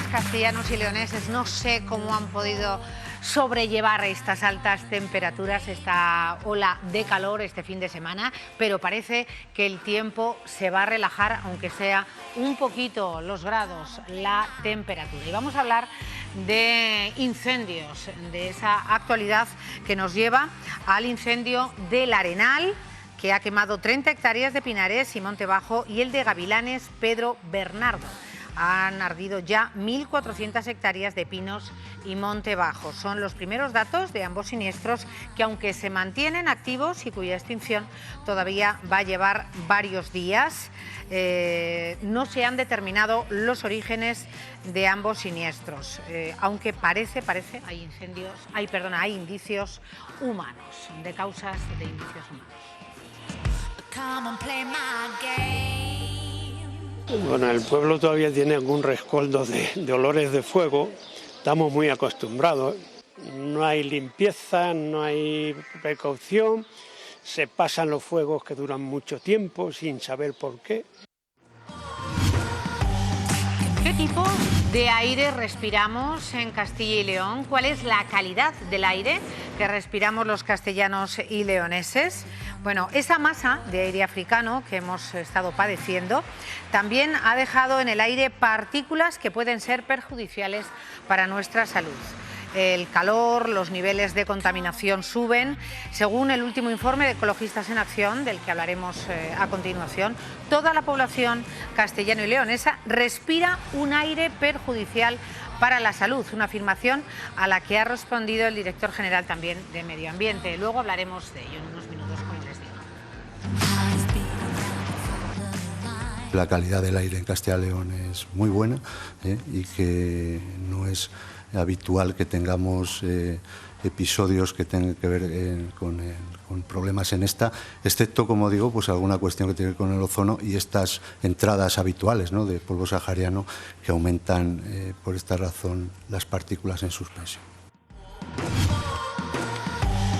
castellanos y leoneses no sé cómo han podido sobrellevar estas altas temperaturas, esta ola de calor este fin de semana, pero parece que el tiempo se va a relajar, aunque sea un poquito los grados, la temperatura. Y vamos a hablar de incendios, de esa actualidad que nos lleva al incendio del Arenal, que ha quemado 30 hectáreas de pinares y monte bajo, y el de Gavilanes Pedro Bernardo. Han ardido ya 1.400 hectáreas de pinos y monte bajo. Son los primeros datos de ambos siniestros que, aunque se mantienen activos y cuya extinción todavía va a llevar varios días, no se han determinado los orígenes de ambos siniestros, aunque parece hay indicios humanos, de causas de indicios humanos. Bueno, el pueblo todavía tiene algún rescoldo de olores de fuego, estamos muy acostumbrados, no hay limpieza, no hay precaución, se pasan los fuegos que duran mucho tiempo sin saber por qué. ¿Qué tipo de aire respiramos en Castilla y León? ¿Cuál es la calidad del aire que respiramos los castellanos y leoneses? Bueno, esa masa de aire africano que hemos estado padeciendo también ha dejado en el aire partículas que pueden ser perjudiciales para nuestra salud. El calor, los niveles de contaminación suben. Según el último informe de Ecologistas en Acción, del que hablaremos a continuación, toda la población castellano y leonesa respira un aire perjudicial para la salud, una afirmación a la que ha respondido el director general también de Medio Ambiente. Luego hablaremos de ello en unos minutos, como les digo. La calidad del aire en Castilla y León es muy buena, y que no es habitual que tengamos episodios que tengan que ver con problemas en esta, excepto, como digo, pues alguna cuestión que tiene que ver con el ozono y estas entradas habituales, ¿no?, de polvo sahariano que aumentan por esta razón las partículas en suspensión.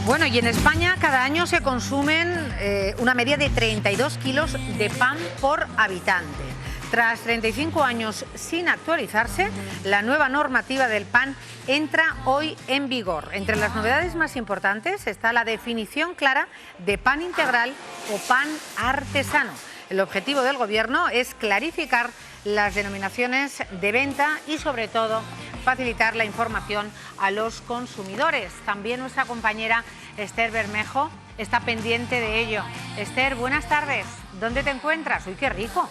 Bueno, y en España cada año se consumen una media de 32 kilos de pan por habitante. Tras 35 años sin actualizarse, la nueva normativa del pan entra hoy en vigor. Entre las novedades más importantes está la definición clara de pan integral o pan artesano. El objetivo del Gobierno es clarificar las denominaciones de venta y, sobre todo, facilitar la información a los consumidores. También nuestra compañera Esther Bermejo está pendiente de ello. Esther, buenas tardes. ¿Dónde te encuentras? ¡Uy, qué rico!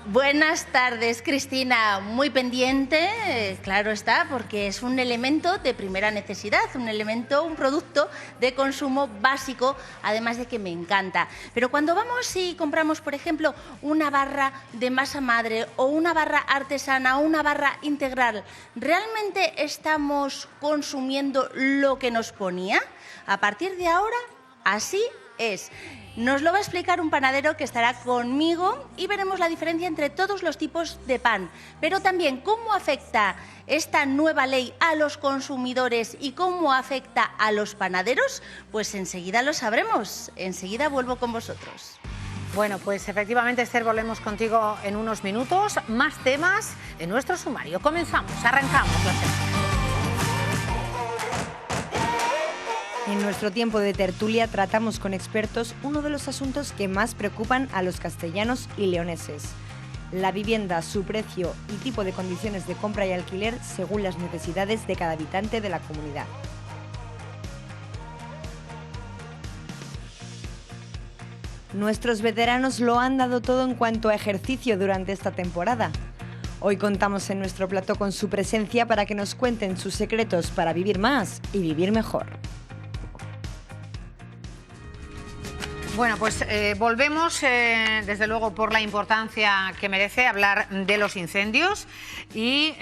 Buenas tardes, Cristina. Muy pendiente, claro está, porque es un elemento de primera necesidad, un producto de consumo básico, además de que me encanta. Pero cuando vamos y compramos, por ejemplo, una barra de masa madre o una barra artesana o una barra integral, ¿realmente estamos consumiendo lo que nos ponía? A partir de ahora, así es. Nos lo va a explicar un panadero que estará conmigo y veremos la diferencia entre todos los tipos de pan, pero también cómo afecta esta nueva ley a los consumidores y cómo afecta a los panaderos, pues enseguida lo sabremos. Enseguida vuelvo con vosotros. Bueno, pues efectivamente, Esther, volvemos contigo en unos minutos. Más temas en nuestro sumario. Comenzamos, arrancamos la semana. En nuestro tiempo de tertulia tratamos con expertos uno de los asuntos que más preocupan a los castellanos y leoneses: la vivienda, su precio y tipo de condiciones de compra y alquiler según las necesidades de cada habitante de la comunidad. Nuestros veteranos lo han dado todo en cuanto a ejercicio durante esta temporada. Hoy contamos en nuestro plató con su presencia para que nos cuenten sus secretos para vivir más y vivir mejor. Bueno, pues volvemos, desde luego, por la importancia que merece hablar de los incendios y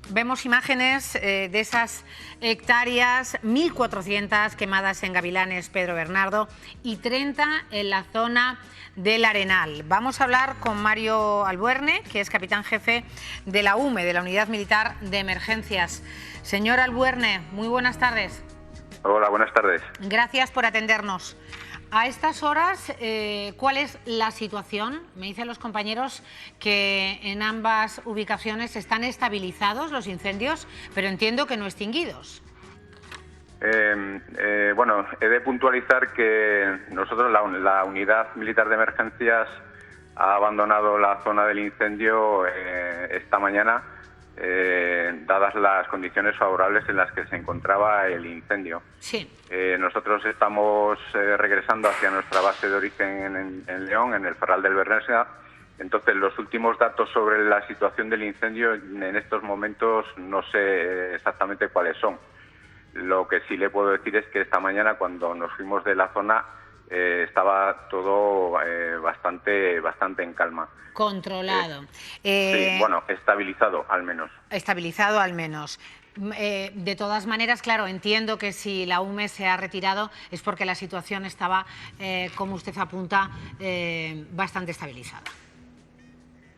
vemos imágenes de esas hectáreas, 1.400 quemadas en Gavilanes Pedro Bernardo y 30 en la zona del Arenal. Vamos a hablar con Mario Albuerne, que es capitán jefe de la UME, de la Unidad Militar de Emergencias. Señor Albuerne, muy buenas tardes. Hola, buenas tardes. Gracias por atendernos. A estas horas, ¿cuál es la situación? Me dicen los compañeros que en ambas ubicaciones están estabilizados los incendios, pero entiendo que no extinguidos. Bueno, he de puntualizar que nosotros, la Unidad Militar de Emergencias, ha abandonado la zona del incendio esta mañana, dadas las condiciones favorables en las que se encontraba el incendio. Sí. Nosotros estamos regresando hacia nuestra base de origen en León, en el Ferral del Bernesga. Entonces, los últimos datos sobre la situación del incendio en estos momentos no sé exactamente cuáles son. Lo que sí le puedo decir es que esta mañana, cuando nos fuimos de la zona, estaba todo bastante en calma. Controlado. Sí, bueno, estabilizado al menos. Estabilizado al menos. De todas maneras, claro, entiendo que si la UME se ha retirado es porque la situación estaba, como usted apunta, bastante estabilizada.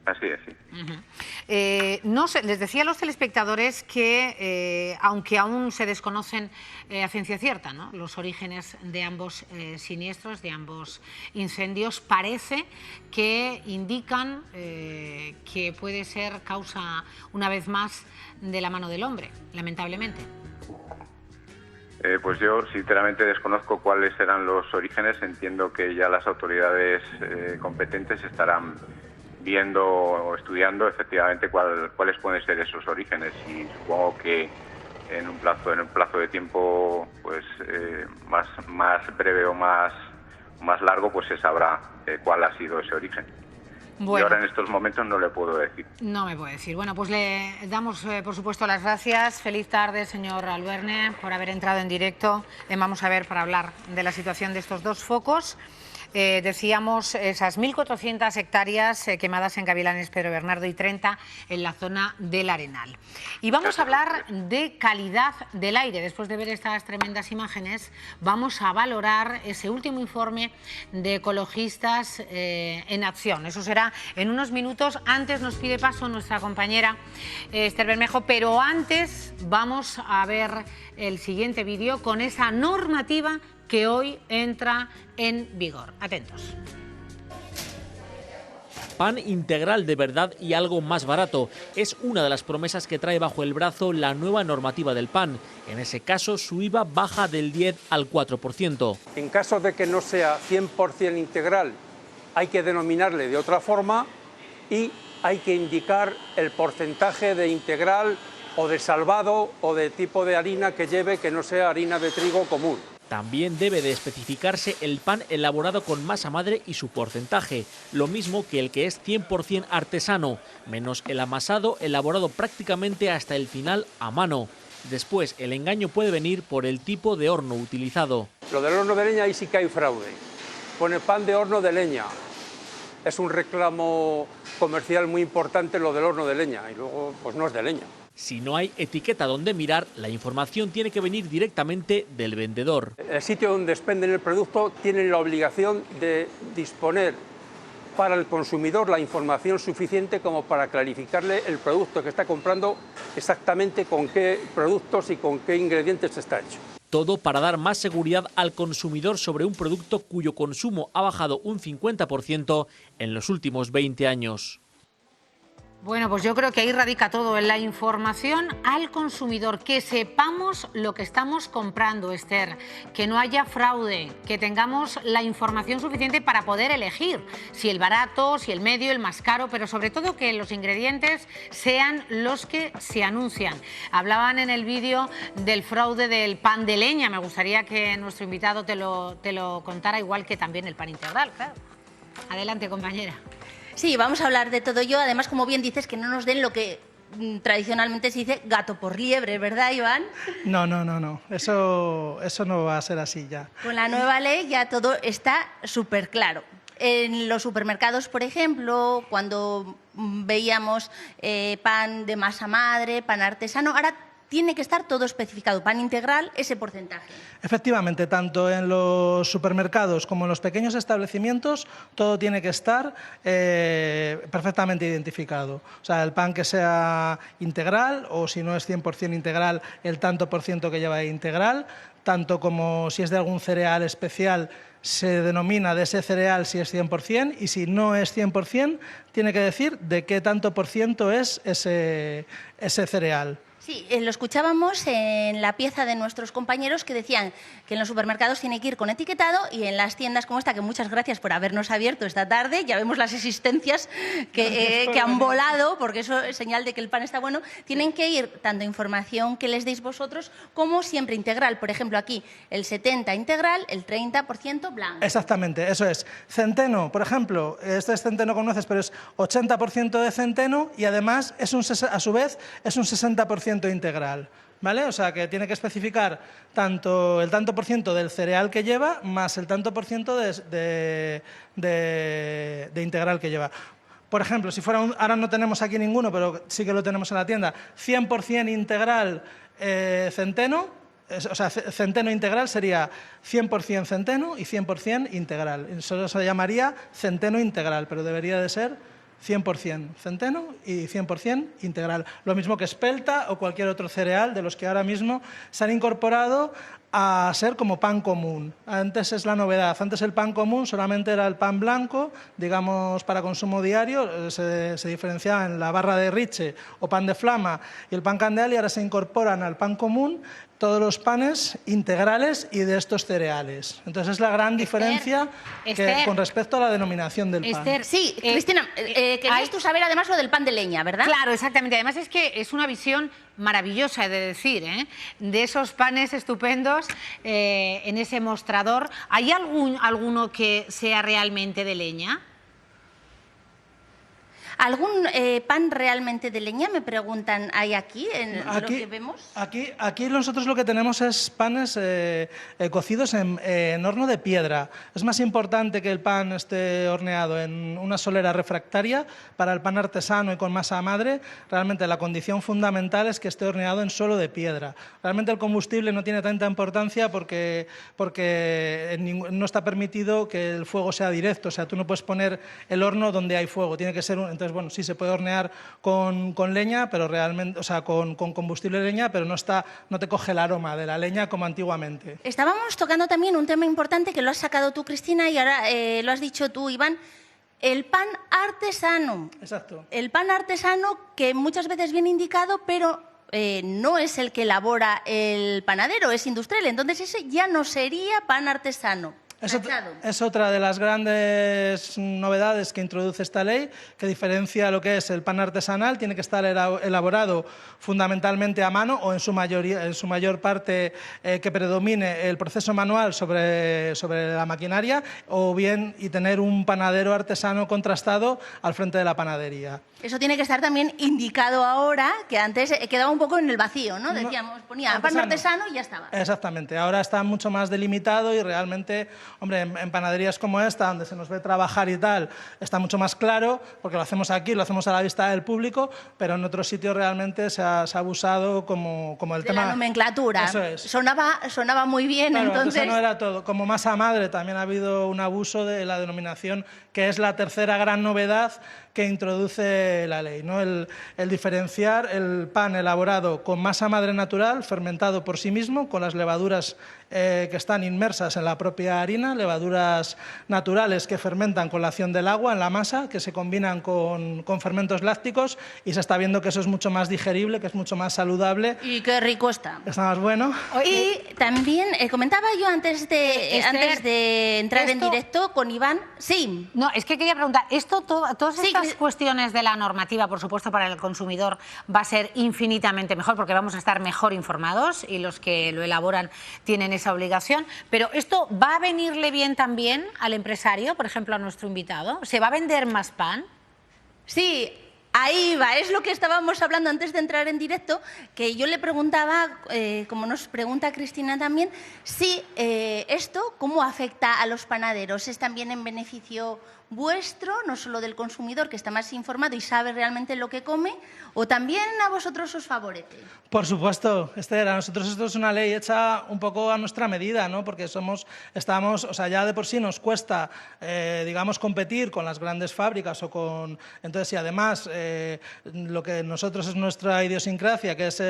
Así es, sí. No sé, les decía a los telespectadores que, aunque aún se desconocen a ciencia cierta, ¿no?, los orígenes de ambos siniestros, de ambos incendios, parece que indican que puede ser causa, una vez más, de la mano del hombre, lamentablemente. Pues yo sinceramente desconozco cuáles serán los orígenes. Entiendo que ya las autoridades competentes estarán viendo o estudiando efectivamente cuáles pueden ser esos orígenes, y supongo que en un plazo de tiempo pues más breve o más largo, pues se sabrá cuál ha sido ese origen. Bueno, y ahora en estos momentos no le puedo decir. No me puede decir. Bueno, pues le damos por supuesto las gracias. Feliz tarde, señor Albuerne, por haber entrado en directo. Vamos a ver, para hablar de la situación de estos dos focos. Decíamos esas 1.400 hectáreas quemadas en Gavilanes, Pedro Bernardo, y 30 en la zona del Arenal. Y vamos a hablar de calidad del aire. Después de ver estas tremendas imágenes, vamos a valorar ese último informe de ecologistas en acción. Eso será en unos minutos. Antes nos pide paso nuestra compañera Esther Bermejo, pero antes vamos a ver el siguiente vídeo con esa normativa que hoy entra en vigor. Atentos. Pan integral de verdad y algo más barato. Es una de las promesas que trae bajo el brazo la nueva normativa del pan. En ese caso, su IVA baja del 10 al 4%. En caso de que no sea 100% integral, hay que denominarle de otra forma y hay que indicar el porcentaje de integral o de salvado o de tipo de harina que lleve, que no sea harina de trigo común. También debe de especificarse el pan elaborado con masa madre y su porcentaje, lo mismo que el que es 100% artesano, menos el amasado elaborado prácticamente hasta el final a mano. Después, el engaño puede venir por el tipo de horno utilizado. Lo del horno de leña, ahí sí que hay fraude. Pone pan de horno de leña. Es un reclamo comercial muy importante lo del horno de leña, y luego pues no es de leña. Si no hay etiqueta donde mirar, la información tiene que venir directamente del vendedor. El sitio donde expenden el producto tiene la obligación de disponer para el consumidor la información suficiente como para clarificarle el producto que está comprando, exactamente con qué productos y con qué ingredientes está hecho. Todo para dar más seguridad al consumidor sobre un producto cuyo consumo ha bajado un 50% en los últimos 20 años. Bueno, pues yo creo que ahí radica todo, en la información al consumidor, que sepamos lo que estamos comprando, Esther, que no haya fraude, que tengamos la información suficiente para poder elegir si el barato, si el medio, el más caro, pero sobre todo que los ingredientes sean los que se anuncian. Hablaban en el vídeo del fraude del pan de leña. Me gustaría que nuestro invitado te lo contara, igual que también el pan integral, claro. Adelante, compañera. Sí, vamos a hablar de todo ello. Además, como bien dices, que no nos den lo que tradicionalmente se dice gato por liebre, ¿verdad, Iván? No. Eso no va a ser así ya. Con la nueva ley ya todo está súper claro. En los supermercados, por ejemplo, cuando veíamos pan de masa madre, pan artesano, ahora tiene que estar todo especificado, pan integral, ese porcentaje. Efectivamente, tanto en los supermercados como en los pequeños establecimientos, todo tiene que estar perfectamente identificado. O sea, el pan que sea integral, o si no es 100% integral, el tanto por ciento que lleva integral, tanto como si es de algún cereal especial, se denomina de ese cereal si es 100%, y si no es 100%, tiene que decir de qué tanto por ciento es ese cereal. Sí, lo escuchábamos en la pieza de nuestros compañeros que decían que en los supermercados tiene que ir con etiquetado y en las tiendas como esta, que muchas gracias por habernos abierto esta tarde, ya vemos las existencias que han volado, porque eso es señal de que el pan está bueno, tienen que ir tanto información que les deis vosotros como siempre integral. Por ejemplo, aquí el 70% integral, el 30% blanco. Exactamente, eso es. Centeno, por ejemplo, este es centeno con nueces, pero es 80% de centeno y además es a su vez es un 60% integral, ¿vale? O sea que tiene que especificar tanto el tanto por ciento del cereal que lleva más el tanto por ciento de integral que lleva. Por ejemplo, si fuera ahora no tenemos aquí ninguno, pero sí que lo tenemos en la tienda, 100% integral centeno, o sea, centeno integral sería 100% centeno y 100% integral. Eso se llamaría centeno integral, pero debería de ser 100% centeno y 100% integral. Lo mismo que espelta o cualquier otro cereal de los que ahora mismo se han incorporado a ser como pan común. Antes es la novedad. Antes el pan común solamente era el pan blanco, digamos, para consumo diario. Se diferenciaba en la barra de Riche o pan de flama y el pan Candela, y ahora se incorporan al pan común todos los panes integrales y de estos cereales. Entonces es la gran diferencia con respecto a la denominación del pan. Sí, Cristina, querías tú saber además lo del pan de leña, ¿verdad? Claro, exactamente. Además es que es una visión maravillosa, he de decir, de esos panes estupendos en ese mostrador. ¿Hay alguno que sea realmente de leña? ¿Algún pan realmente de leña, me preguntan, hay aquí, en lo que vemos? Aquí nosotros lo que tenemos es panes cocidos en horno de piedra. Es más importante que el pan esté horneado en una solera refractaria. Para el pan artesano y con masa madre, realmente la condición fundamental es que esté horneado en suelo de piedra. Realmente el combustible no tiene tanta importancia porque no está permitido que el fuego sea directo. O sea, tú no puedes poner el horno donde hay fuego, tiene que ser entonces, bueno, sí se puede hornear con leña, pero realmente, o sea, con combustible de leña, pero no te coge el aroma de la leña como antiguamente. Estábamos tocando también un tema importante que lo has sacado tú, Cristina, y ahora lo has dicho tú, Iván, el pan artesano. Exacto. El pan artesano que muchas veces viene indicado, pero no es el que elabora el panadero, es industrial. Entonces ese ya no sería pan artesano. Es otra de las grandes novedades que introduce esta ley, que diferencia lo que es el pan artesanal. Tiene que estar elaborado fundamentalmente a mano o en su mayor parte que predomine el proceso manual sobre la maquinaria, o bien y tener un panadero artesano contrastado al frente de la panadería. Eso tiene que estar también indicado ahora, que antes quedaba un poco en el vacío, ¿no? Decíamos, ponía pan artesano y ya estaba. Exactamente, ahora está mucho más delimitado y realmente, hombre, en panaderías como esta, donde se nos ve trabajar y tal, está mucho más claro, porque lo hacemos aquí, lo hacemos a la vista del público, pero en otros sitios realmente se ha abusado como el tema... De la nomenclatura. Eso es. Sonaba muy bien, claro, entonces... no era todo. Como masa madre también ha habido un abuso de la denominación, que es la tercera gran novedad que introduce la ley, ¿no? El diferenciar el pan elaborado con masa madre natural, fermentado por sí mismo, con las levaduras que están inmersas en la propia harina, levaduras naturales que fermentan con la acción del agua en la masa, que se combinan con fermentos lácticos, y se está viendo que eso es mucho más digerible, que es mucho más saludable. Y qué rico está. Está más bueno. Y también comentaba yo antes de entrar en directo con Iván. Sí. No, es que quería preguntar, todas estas cuestiones de la normativa, por supuesto, para el consumidor va a ser infinitamente mejor, porque vamos a estar mejor informados y los que lo elaboran tienen esa obligación, pero ¿esto va a venirle bien también al empresario, por ejemplo, a nuestro invitado? ¿Se va a vender más pan? Sí, ahí va, es lo que estábamos hablando antes de entrar en directo, que yo le preguntaba, como nos pregunta Cristina también, si esto, ¿cómo afecta a los panaderos? ¿Es también en beneficio vuestro, no solo del consumidor que está más informado y sabe realmente lo que come, o también a vosotros os favorece? Por supuesto, Esther, a nosotros esto es una ley hecha un poco a nuestra medida, ¿no? Porque ya de por sí nos cuesta, digamos, competir con las grandes fábricas entonces, si además lo que nosotros es nuestra idiosincrasia, que es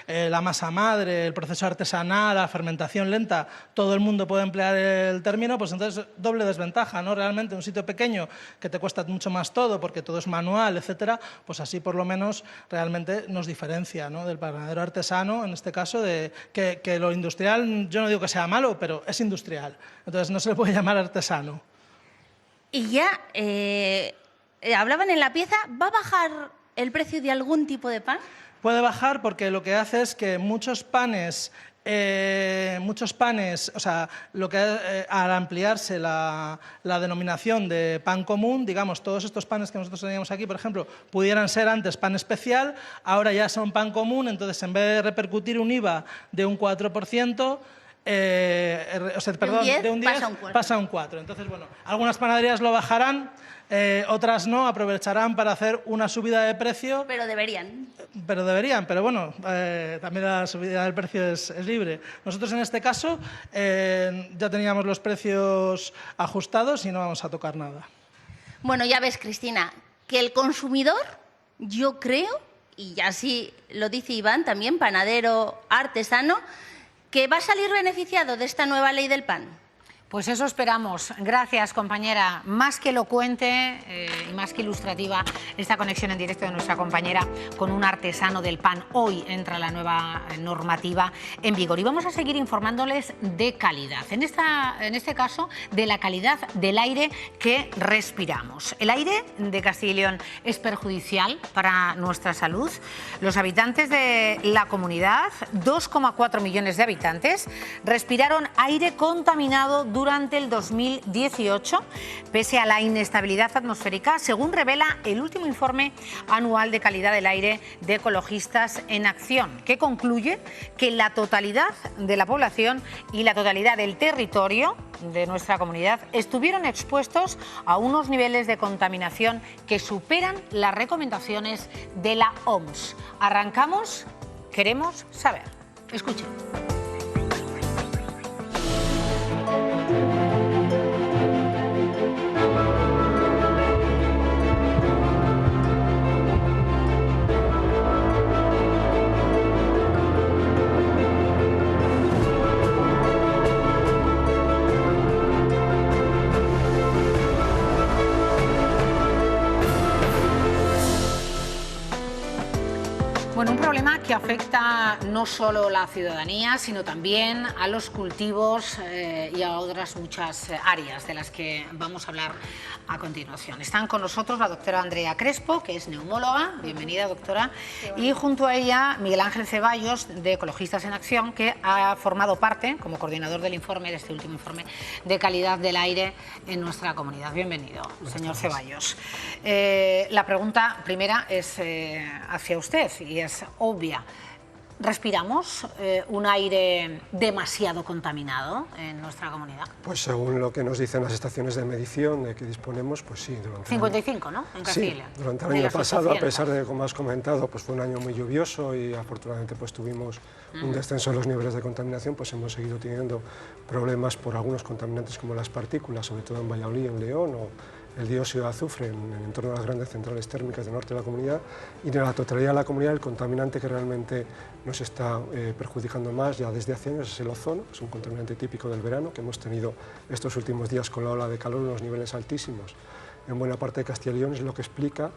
la masa madre, el proceso artesanal, la fermentación lenta, todo el mundo puede emplear el término, pues entonces doble desventaja, ¿no? Realmente un sitio pequeño que te cuesta mucho más todo porque todo es manual, etcétera, pues así por lo menos realmente nos diferencia, ¿no? Del panadero artesano, en este caso, de que lo industrial, yo no digo que sea malo, pero es industrial, entonces no se le puede llamar artesano. Y ya, hablaban en la pieza, ¿va a bajar el precio de algún tipo de pan? Puede bajar porque lo que hace es que muchos panes, o sea, al ampliarse la denominación de pan común, digamos, todos estos panes que nosotros teníamos aquí, por ejemplo, pudieran ser antes pan especial, ahora ya son pan común, entonces en vez de repercutir un IVA de un 4%, de un 10 pasa a un 4%. Entonces, bueno, algunas panaderías lo bajarán, otras no, aprovecharán para hacer una subida de precio. Pero deberían. Pero bueno, también la subida del precio es libre. Nosotros en este caso ya teníamos los precios ajustados y no vamos a tocar nada. Bueno, ya ves, Cristina, que el consumidor, yo creo, y así lo dice Iván, también panadero artesano, que va a salir beneficiado de esta nueva ley del pan. Pues eso esperamos. Gracias, compañera. Más que elocuente y más que ilustrativa esta conexión en directo de nuestra compañera con un artesano del pan. Hoy entra la nueva normativa en vigor y vamos a seguir informándoles de calidad. En este caso, de la calidad del aire que respiramos. El aire de Castilla y León es perjudicial para nuestra salud. Los habitantes de la comunidad, 2,4 millones de habitantes, respiraron aire contaminado durante el 2018, pese a la inestabilidad atmosférica, según revela el último informe anual de calidad del aire de Ecologistas en Acción, que concluye que la totalidad de la población y la totalidad del territorio de nuestra comunidad estuvieron expuestos a unos niveles de contaminación que superan las recomendaciones de la OMS. Arrancamos, queremos saber. Escuchen. Bueno, un problema que afecta no solo a la ciudadanía, sino también a los cultivos y a otras muchas áreas de las que vamos a hablar a continuación. Están con nosotros la doctora Andrea Crespo, que es neumóloga. Bienvenida, doctora. Y junto a ella, Miguel Ángel Ceballos, de Ecologistas en Acción, que ha formado parte, como coordinador del informe, de este último informe de calidad del aire en nuestra comunidad. Bienvenido, señor Ceballos. La pregunta primera es hacia usted y es obvia. ¿Respiramos un aire demasiado contaminado en nuestra comunidad? Pues según lo que nos dicen las estaciones de medición de que disponemos, pues sí. 55, ¿no? En Castilla. Sí, durante el año pasado, a pesar de, como has comentado, pues fue un año muy lluvioso y afortunadamente pues tuvimos un descenso en los niveles de contaminación, pues hemos seguido teniendo problemas por algunos contaminantes como las partículas, sobre todo en Valladolid, en León, o el dióxido de azufre en el entorno de las grandes centrales térmicas del norte de la comunidad, y de la totalidad de la comunidad el contaminante que realmente nos está perjudicando más ya desde hace años es el ozono, que es un contaminante típico del verano que hemos tenido estos últimos días con la ola de calor en unos niveles altísimos en buena parte de Castilla y León, es lo que explica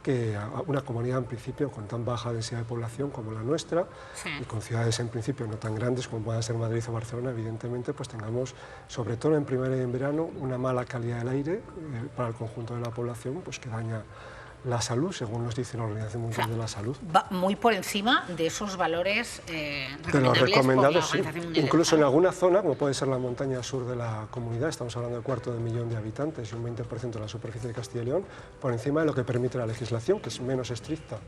que una comunidad en principio con tan baja densidad de población como la nuestra, sí, y con ciudades en principio no tan grandes como puedan ser Madrid o Barcelona, evidentemente pues tengamos, sobre todo en primavera y en verano, una mala calidad del aire para el conjunto de la población, pues que daña la salud, según nos dice la Organización Mundial de la Salud. Va muy por encima de esos valores de los recomendables, sí. Incluso en alguna zona, como puede ser la montaña sur de la comunidad, estamos hablando de 250.000 de habitantes y un 20% de la superficie de Castilla y León, por encima de lo que permite la legislación, que es menos estricta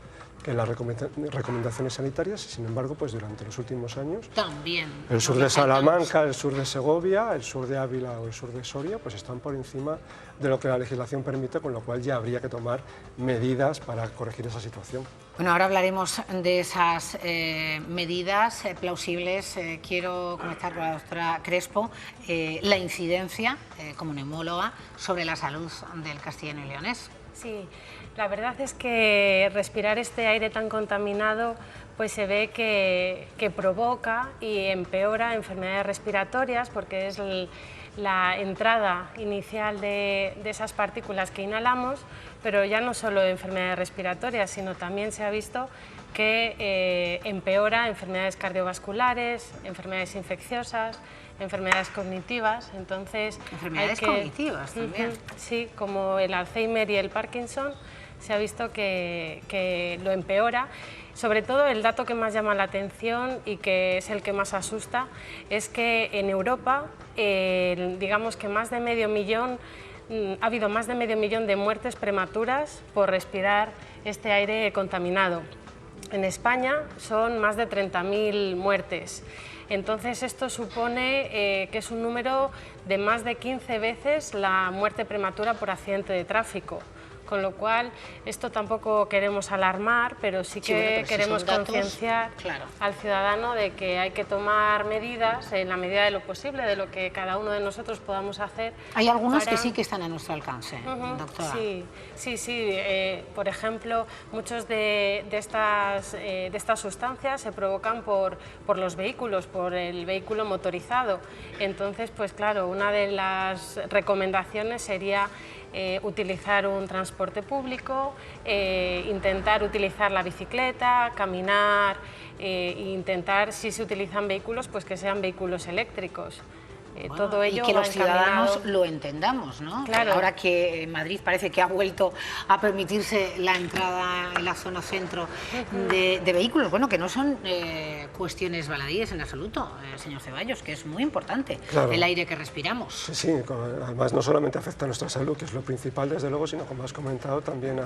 que las recomendaciones sanitarias y, sin embargo, pues durante los últimos años también el sur de Salamanca, el sur de Segovia, el sur de Ávila o el sur de Soria pues están por encima de lo que la legislación permite, con lo cual ya habría que tomar medidas para corregir esa situación. Bueno, ahora hablaremos de esas medidas plausibles. Quiero comentar con la doctora Crespo la incidencia como neumóloga sobre la salud del castellano y leonés. Sí, la verdad es que respirar este aire tan contaminado pues se ve que provoca y empeora enfermedades respiratorias, porque es la entrada inicial de esas partículas que inhalamos, pero ya no solo enfermedades respiratorias, sino también se ha visto que empeora enfermedades cardiovasculares, enfermedades infecciosas, enfermedades cognitivas. Entonces, enfermedades cognitivas también. Sí, como el Alzheimer y el Parkinson, se ha visto que lo empeora. Sobre todo, el dato que más llama la atención y que es el que más asusta es que en Europa, digamos que más de medio millón, ha habido más de medio millón de muertes prematuras por respirar este aire contaminado. En España son más de 30.000 muertes. Entonces esto supone que es un número de más de 15 veces la muerte prematura por accidente de tráfico. Con lo cual, esto tampoco queremos alarmar, pero sí que queremos concienciar al ciudadano de que hay que tomar medidas en la medida de lo posible, de lo que cada uno de nosotros podamos hacer. Hay algunos que sí que están a nuestro alcance, doctora. Sí. Por ejemplo, muchos de estas sustancias se provocan por los vehículos, por el vehículo motorizado. Entonces, pues claro, una de las recomendaciones sería utilizar un transporte público, intentar utilizar la bicicleta, caminar, e intentar, si se utilizan vehículos, pues que sean vehículos eléctricos. Todo ello y que los ciudadanos lo entendamos, ¿no? Claro. Ahora que Madrid parece que ha vuelto a permitirse la entrada en la zona centro de vehículos, bueno, que no son cuestiones baladíes en absoluto, señor Ceballos, que es muy importante el aire que respiramos. Sí, además no solamente afecta a nuestra salud, que es lo principal desde luego, sino, como has comentado, también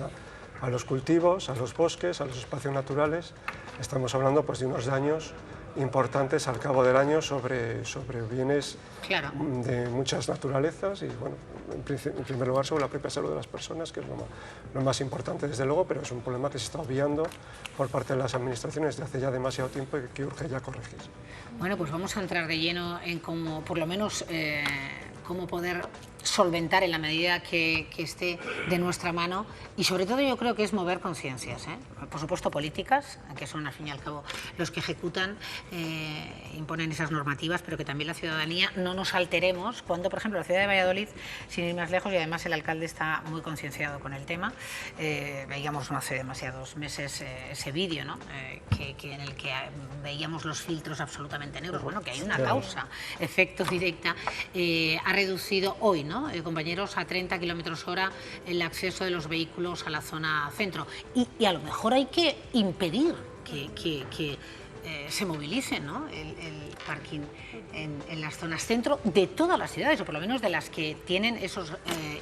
a los cultivos, a los bosques, a los espacios naturales. Estamos hablando pues de unos daños importantes al cabo del año sobre bienes de muchas naturalezas y, bueno, en primer lugar sobre la propia salud de las personas, que es lo más importante desde luego, pero es un problema que se está obviando por parte de las administraciones desde hace ya demasiado tiempo y que urge ya corregir. Bueno, pues vamos a entrar de lleno en cómo, por lo menos, cómo poder solventar en la medida que esté de nuestra mano, y sobre todo yo creo que es mover conciencias, por supuesto políticas, que son al fin y al cabo los que ejecutan, imponen esas normativas, pero que también la ciudadanía no nos alteremos cuando, por ejemplo, la ciudad de Valladolid, sin ir más lejos, y además el alcalde está muy concienciado con el tema, veíamos no hace demasiados meses ese vídeo, ¿no? En el que veíamos los filtros absolutamente negros, bueno, que hay una causa, efecto directa, ha reducido hoy, ¿no? Compañeros, a 30 km/h el acceso de los vehículos a la zona centro. Y a lo mejor hay que impedir que se movilice, ¿no? el parking en las zonas centro de todas las ciudades, o por lo menos de las que tienen esos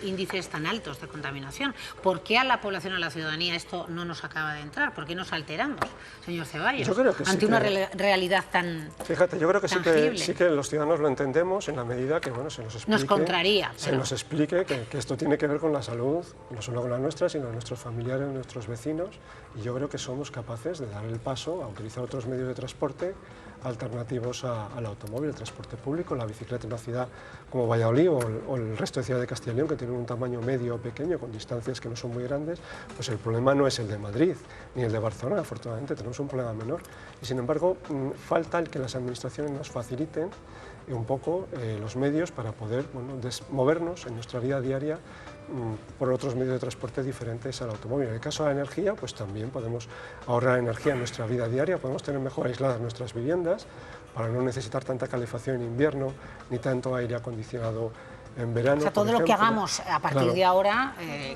índices tan altos de contaminación. ¿Por qué a la población, a la ciudadanía, esto no nos acaba de entrar? ¿Por qué nos alteramos, señor Ceballos, yo creo que ante una realidad tan Fíjate, yo creo que tangible? sí que los ciudadanos lo entendemos en la medida que, bueno, se nos explique, nos contraría, se nos explique que esto tiene que ver con la salud, no solo con la nuestra, sino de nuestros familiares, nuestros vecinos, y yo creo que somos capaces de dar el paso a utilizar otros medios de transporte alternativos al automóvil, el transporte público, la bicicleta en una ciudad como Valladolid o el resto de ciudades de Castilla y León, que tienen un tamaño medio o pequeño, con distancias que no son muy grandes. Pues el problema no es el de Madrid ni el de Barcelona, afortunadamente tenemos un problema menor, y sin embargo falta el que las administraciones nos faciliten un poco los medios para poder, bueno, movernos en nuestra vida diaria por otros medios de transporte diferentes al automóvil. En el caso de la energía, pues también podemos ahorrar energía en nuestra vida diaria, podemos tener mejor aisladas nuestras viviendas para no necesitar tanta calefacción en invierno ni tanto aire acondicionado en verano. O sea, todo lo que hagamos a partir de ahora,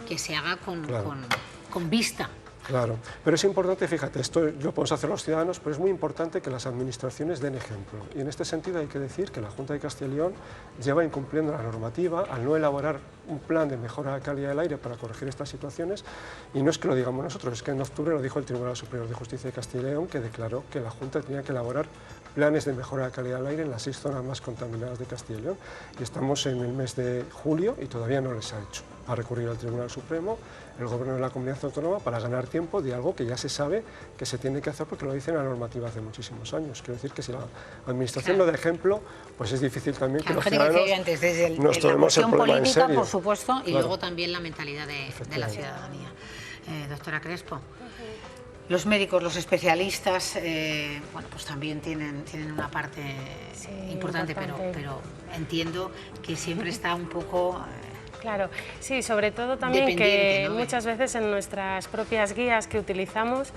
que se haga con vista Claro, pero es importante, fíjate, esto lo podemos hacer los ciudadanos, pero es muy importante que las administraciones den ejemplo. Y en este sentido hay que decir que la Junta de Castilla y León lleva incumpliendo la normativa al no elaborar un plan de mejora de la calidad del aire para corregir estas situaciones, y no es que lo digamos nosotros, es que en octubre lo dijo el Tribunal Superior de Justicia de Castilla y León, que declaró que la Junta tenía que elaborar planes de mejora de la calidad del aire en las 6 zonas más contaminadas de Castilla y León, y estamos en el mes de julio y todavía no les ha hecho. Ha recurrido al Tribunal Supremo el Gobierno de la Comunidad Autónoma para ganar tiempo de algo que ya se sabe que se tiene que hacer porque lo dice la normativa hace muchísimos años. Quiero decir que si la Administración no da ejemplo, pues es difícil también que los ciudadanos nos tomemos el problema en serio. Por supuesto, y luego también la mentalidad de la ciudadanía. Doctora Crespo. Los médicos, los especialistas, bueno, pues también tienen una parte importante, pero entiendo que siempre está un poco... Claro, sí, sobre todo también que muchas veces en nuestras propias guías que utilizamos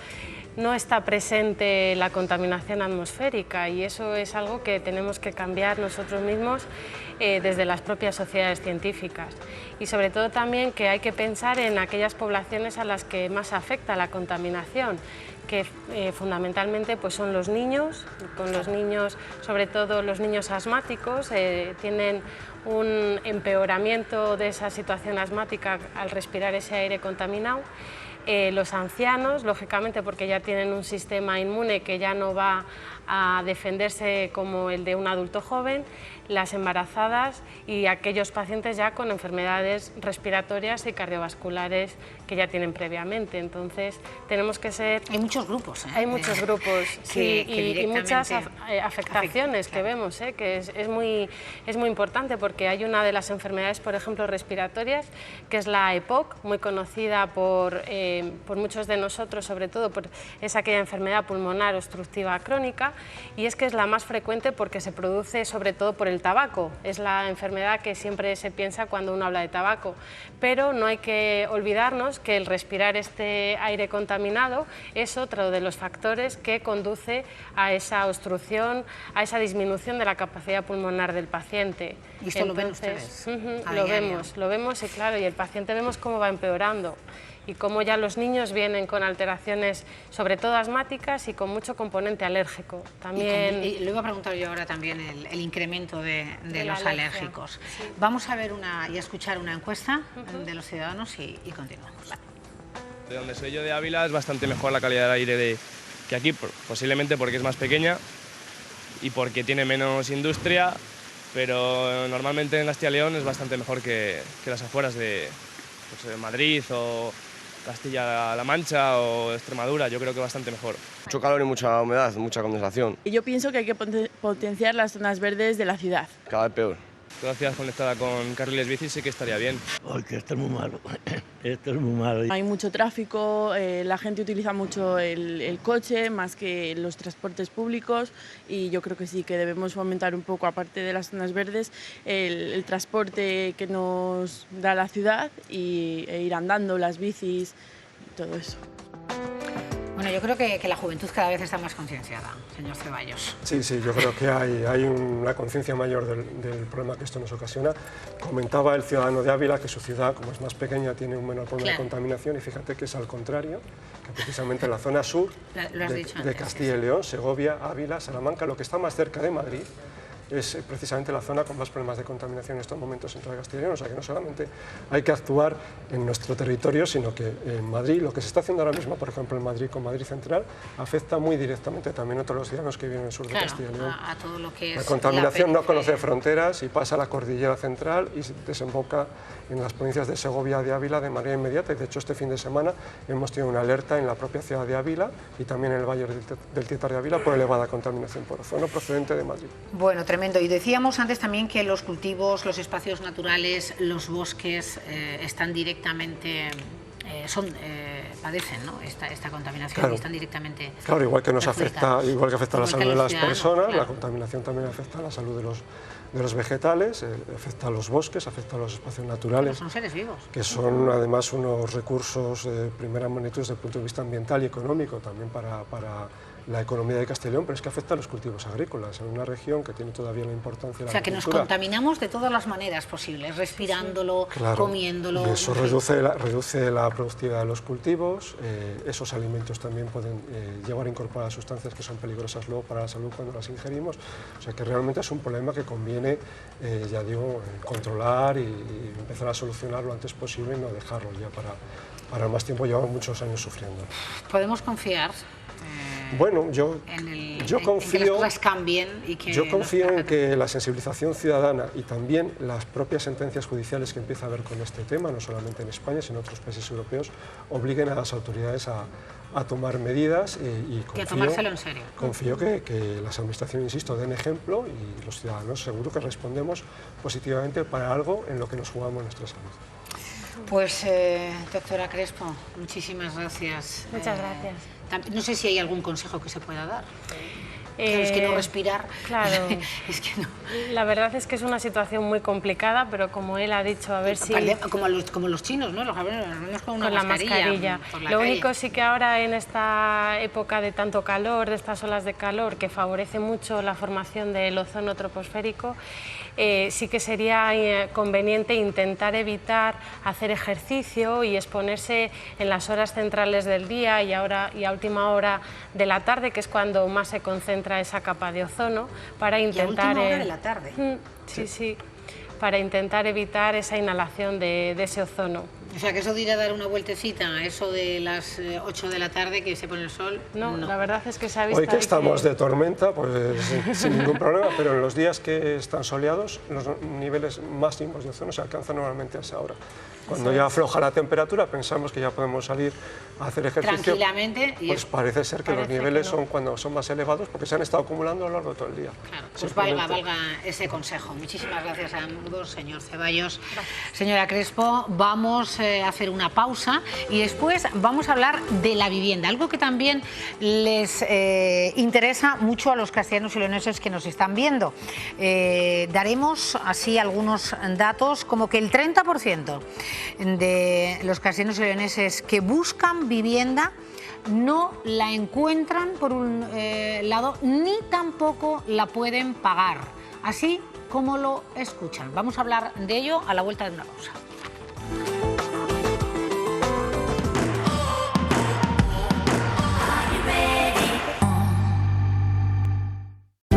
no está presente la contaminación atmosférica, y eso es algo que tenemos que cambiar nosotros mismos desde las propias sociedades científicas. Y sobre todo también que hay que pensar en aquellas poblaciones a las que más afecta la contaminación, que fundamentalmente pues son los niños, con los niños, sobre todo los niños asmáticos, tienen un empeoramiento de esa situación asmática al respirar ese aire contaminado. Los ancianos, lógicamente, porque ya tienen un sistema inmune que ya no va a defenderse como el de un adulto joven, las embarazadas y aquellos pacientes ya con enfermedades respiratorias y cardiovasculares que ya tienen previamente. Entonces, tenemos que ser... Hay muchos grupos, Hay muchos grupos, sí, y muchas afectaciones que vemos, que es muy importante, porque hay una de las enfermedades, por ejemplo, respiratorias, que es la EPOC, muy conocida por muchos de nosotros, sobre todo es aquella enfermedad pulmonar obstructiva crónica, y es que es la más frecuente porque se produce sobre todo por el tabaco. Es la enfermedad que siempre se piensa cuando uno habla de tabaco, pero no hay que olvidarnos que el respirar este aire contaminado es otro de los factores que conduce a esa obstrucción, a esa disminución de la capacidad pulmonar del paciente. ¿Y esto lo ven ustedes? Lo vemos y claro, y el paciente vemos cómo va empeorando, y cómo ya los niños vienen con alteraciones, sobre todo asmáticas, y con mucho componente alérgico. También... Y lo iba a preguntar yo ahora también, el incremento de los alérgicos. Sí. Vamos a ver y a escuchar una encuesta de los ciudadanos y continuamos. De donde soy yo, de Ávila, es bastante mejor la calidad del aire que aquí, posiblemente porque es más pequeña y porque tiene menos industria, pero normalmente en Castilla y León es bastante mejor que las afueras de Madrid o Castilla-La Mancha o Extremadura. Yo creo que bastante mejor. Mucho calor y mucha humedad, mucha condensación. Y yo pienso que hay que potenciar las zonas verdes de la ciudad. Cada vez peor. Toda la ciudad conectada con carriles bici sí que estaría bien. Porque esto es muy malo. Esto es muy malo. Hay mucho tráfico, la gente utiliza mucho el coche más que los transportes públicos, y yo creo que sí, que debemos fomentar un poco, aparte de las zonas verdes, el transporte que nos da la ciudad e ir andando, las bicis, todo eso. Bueno, yo creo que la juventud cada vez está más concienciada, señor Ceballos. Sí, yo creo que hay una conciencia mayor del problema que esto nos ocasiona. Comentaba el ciudadano de Ávila que su ciudad, como es más pequeña, tiene un menor problema de contaminación, y fíjate que es al contrario, que precisamente la zona sur de Castilla y León, Segovia, Ávila, Salamanca, lo que está más cerca de Madrid, es precisamente la zona con más problemas de contaminación en estos momentos en toda Castilla y León. O sea que no solamente hay que actuar en nuestro territorio, sino que en Madrid, lo que se está haciendo ahora mismo, por ejemplo en Madrid con Madrid Central, afecta muy directamente también a todos los ciudadanos que viven en el sur de Castilla y León. A todo lo que es la contaminación no conoce fronteras y pasa a la cordillera central y desemboca en las provincias de Segovia, de Ávila de manera inmediata, y de hecho este fin de semana hemos tenido una alerta en la propia ciudad de Ávila y también en el Valle del Tietar de Ávila por elevada contaminación por ozono procedente de Madrid. Bueno, tremendo. Y decíamos antes también que los cultivos, los espacios naturales, los bosques están directamente, padecen, ¿no?, esta contaminación, claro, y están directamente... Claro, igual que afecta a la salud de las personas, claro, la contaminación también afecta a la salud de los vegetales, afecta a los bosques, afecta a los espacios naturales. Pero son seres vivos. Que son además unos recursos de primera magnitud desde el punto de vista ambiental y económico, también para la economía de Castellón, pero es que afecta a los cultivos agrícolas, en una región que tiene todavía la importancia de la O sea, que nos agricultura. contaminamos de todas las maneras posibles, respirándolo, Claro, comiéndolo. y eso reduce la productividad de los cultivos, esos alimentos también pueden llevar a incorporar sustancias que son peligrosas luego para la salud cuando las ingerimos, o sea que realmente es un problema que conviene, ya digo, controlar y empezar a solucionar lo antes posible y no dejarlo ya para más tiempo. Llevamos muchos años sufriendo. ¿Podemos confiar? Bueno, yo confío, en que las cosas cambien y que yo confío en que la sensibilización ciudadana y también las propias sentencias judiciales que empieza a haber con este tema, no solamente en España, sino en otros países europeos, obliguen a las autoridades a tomar medidas y a tomárselo en serio. Confío que las administraciones, insisto, den ejemplo y los ciudadanos seguro que respondemos positivamente para algo en lo que nos jugamos nuestra salud. Pues, doctora Crespo, muchísimas gracias. Muchas gracias. No sé si hay algún consejo que se pueda dar. Claro, es que no respirar. Claro. Es que no. La verdad es que es una situación muy complicada, pero como él ha dicho, a ver si... Como los chinos, ¿no? Los japoneses con una con la mascarilla. Lo único sí que ahora en esta época de tanto calor, de estas olas de calor, que favorece mucho la formación del ozono troposférico, sí que sería conveniente intentar evitar hacer ejercicio y exponerse en las horas centrales del día y a última hora de la tarde, que es cuando más se concentra esa capa de ozono, para intentar... ¿Y a última hora de la tarde? Sí, para intentar evitar esa inhalación de ese ozono. O sea, que eso de ir a dar una vueltecita a eso de las 8 de la tarde que se pone el sol... No, la verdad es que se ha visto... Hoy que estamos de tormenta, pues sin ningún problema, pero en los días que están soleados, los niveles máximos de ozono se alcanzan normalmente a esa hora. Cuando ya afloja la temperatura, pensamos que ya podemos salir a hacer ejercicio. Tranquilamente. Pues parece ser que los niveles son cuando son más elevados porque se han estado acumulando a lo largo de todo el día. Claro, pues valga ese consejo. Muchísimas gracias a ambos, señor Ceballos. Señora Crespo, vamos a hacer una pausa y después vamos a hablar de la vivienda, algo que también les interesa mucho a los castellanos y leoneses que nos están viendo. Daremos así algunos datos, como que el 30% de los castellanos y leoneses que buscan vivienda no la encuentran por un lado, ni tampoco la pueden pagar, así como lo escuchan. Vamos a hablar de ello a la vuelta de una pausa.